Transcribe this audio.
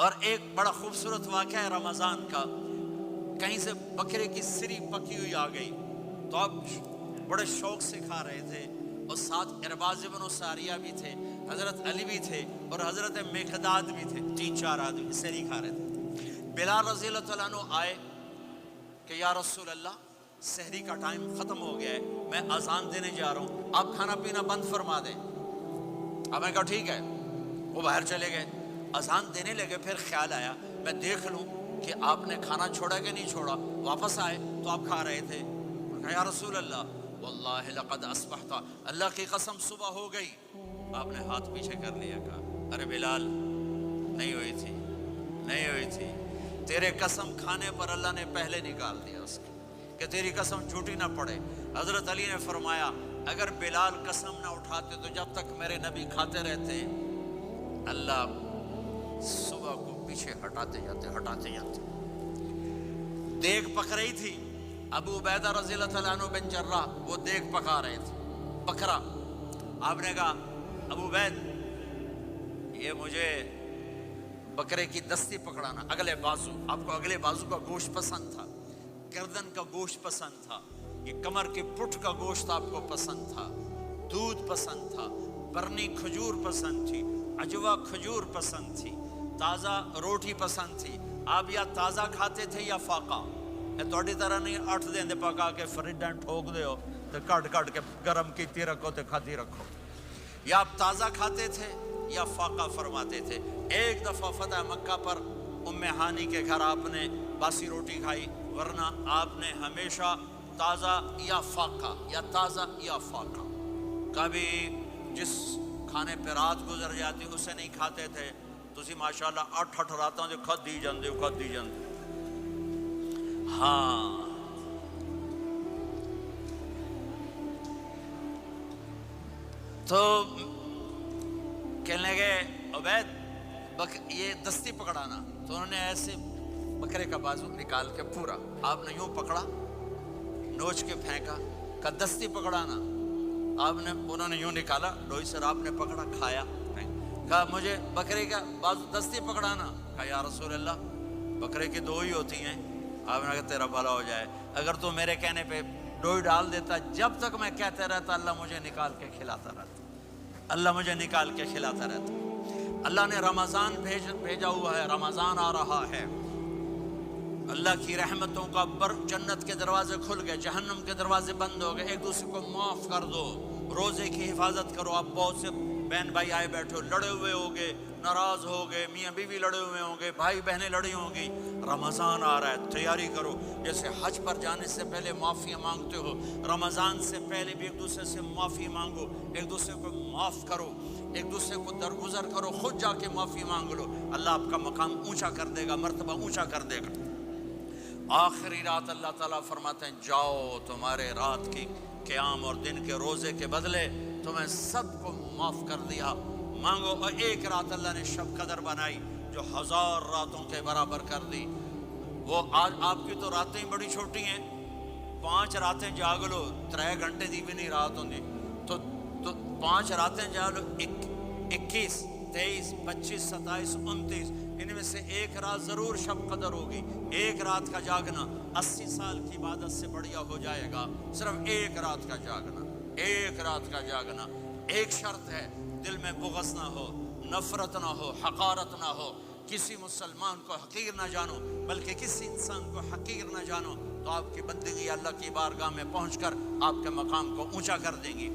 اور ایک بڑا خوبصورت واقعہ ہے رمضان کا، کہیں سے بکرے کی سری پکی ہوئی آ گئی تو آپ بڑے شوق سے کھا رہے تھے، اور ساتھ ارباز بن ساریہ بھی تھے، حضرت علی بھی تھے اور حضرت مقداد بھی تھے، 3-4 آدمی سری کھا رہے تھے۔ بلال رضی اللہ تعالیٰ عنہ آئے کہ یا رسول اللہ سحری کا ٹائم ختم ہو گیا ہے، میں اذان دینے جا رہا ہوں، آپ کھانا پینا بند فرما دیں۔ اب میں کہا ٹھیک ہے، وہ باہر چلے گئے، اذان دینے لگے، پھر خیال آیا میں دیکھ لوں کہ آپ نے کھانا چھوڑا کہ نہیں چھوڑا۔ واپس آئے تو آپ کھا رہے تھے، یا رسول اللہ واللہ لقد اصبحت، اللہ کی قسم صبح ہو گئی۔ آپ نے ہاتھ پیچھے کر لیا، کہا ارے بلال نہیں ہوئی تھی، نہیں ہوئی تھی، تیرے قسم کھانے پر اللہ نے پہلے نکال دیا اس کی، کہ تیری قسم جھوٹی نہ پڑے۔ حضرت علی نے فرمایا اگر بلال قسم نہ اٹھاتے تو جب تک میرے نبی کھاتے رہتے اللہ صبح کو پیچھے ہٹاتے جاتے۔ دیگ پک رہی تھی، ابو عبیدہ رضی اللہ تعالیٰ عنہ بن جراح وہ دیگ پکا رہے تھے، بکرا۔ آپ نے کہا ابو عبید یہ مجھے بکرے کی دستی پکڑانا، اگلے بازو، آپ کو اگلے بازو کا گوشت پسند تھا، گردن کا گوشت پسند تھا، یہ کمر کے پٹھ کا گوشت آپ کو پسند تھا، دودھ پسند تھا، برنی کھجور پسند تھی، عجوا کھجور پسند تھی، تازہ روٹی پسند تھی۔ آپ یا تازہ کھاتے تھے یا فاقہ، تھوڑی طرح نہیں 8 دن پکا کے فریڈاں ٹھوک دے ہو تو کٹ کے گرم کیتی رکھو تو کھاتی رکھو، یا آپ تازہ کھاتے تھے یا فاقہ فرماتے تھے۔ ایک دفعہ فتح مکہ پر ام ہانی کے گھر آپ نے باسی روٹی کھائی، ورنہ آپ نے ہمیشہ تازہ یا فاقہ یا تازہ یا فاقہ، کبھی جس کھانے پہ رات گزر جاتی اسے نہیں کھاتے تھے۔ تسی ماشاءاللہ 8 راتاں جو کھدی جاندے ہاں۔ تو کہنے لگے عبید یہ دستی پکڑانا، تو انہوں نے ایسے بکرے کا بازو نکال کے پورا آپ نے یوں پکڑا، نوچ کے پھینکا، کہا دستی پکڑانا، انہوں نے یوں نکالا لوئی سر، آپ نے پکڑا کھایا، کہا مجھے بکرے کا بازو دستی پکڑانا، کہا یا رسول اللہ بکرے کی 2 ہی ہوتی ہیں۔ آپ نے کہا تیرا بھلا ہو جائے، اگر تو میرے کہنے پہ ڈوئی ڈال دیتا، جب تک میں کہتے رہتا اللہ مجھے نکال کے کھلاتا رہتا، اللہ مجھے نکال کے کھلاتا رہتا۔ اللہ نے رمضان بھیجا ہوا ہے، رمضان آ رہا ہے، اللہ کی رحمتوں کا جنت کے دروازے کھل گئے، جہنم کے دروازے بند ہو گئے۔ ایک دوسرے کو معاف کر دو، روزے کی حفاظت کرو۔ آپ بہت سے بہن بھائی آئے بیٹھے ہو، لڑے ہوئے ہوگے، ناراض ہوگے، میاں بیوی لڑے ہوئے ہوں گے، بھائی بہنیں لڑی ہوں گی۔ رمضان آ رہا ہے، تیاری کرو۔ جیسے حج پر جانے سے پہلے معافی مانگتے ہو، رمضان سے پہلے بھی ایک دوسرے سے معافی مانگو، ایک دوسرے کو معاف کرو، ایک دوسرے کو درگزر کرو، خود جا کے معافی مانگ لو، اللہ آپ کا مقام اونچا کر دے گا، مرتبہ اونچا کر دے گا۔ آخری رات اللہ تعالیٰ فرماتے ہیں جاؤ، تمہارے رات کی قیام اور دن کے روزے کے بدلے تمہیں سب کو معاف کر دیا، مانگو۔ اور ایک رات اللہ نے شب قدر بنائی جو 1000 راتوں کے برابر کر دی۔ وہ آج آپ کی تو راتیں بڑی چھوٹی ہیں، 5 راتیں جاگ لو، 3 گھنٹے دی بھی نہیں رات ہوندی، تو 5 راتیں جاگ لو، 21 23 25 27 29، ان میں سے ایک رات ضرور شب قدر ہوگی۔ ایک رات کا جاگنا 80 سال کی عبادت سے بڑھیا ہو جائے گا، صرف ایک رات کا جاگنا، ایک رات کا جاگنا۔ ایک شرط ہے، دل میں بغض نہ ہو، نفرت نہ ہو، حقارت نہ ہو، کسی مسلمان کو حقیر نہ جانو، بلکہ کسی انسان کو حقیر نہ جانو، تو آپ کی بندگی اللہ کی بارگاہ میں پہنچ کر آپ کے مقام کو اونچا کر دیں گی۔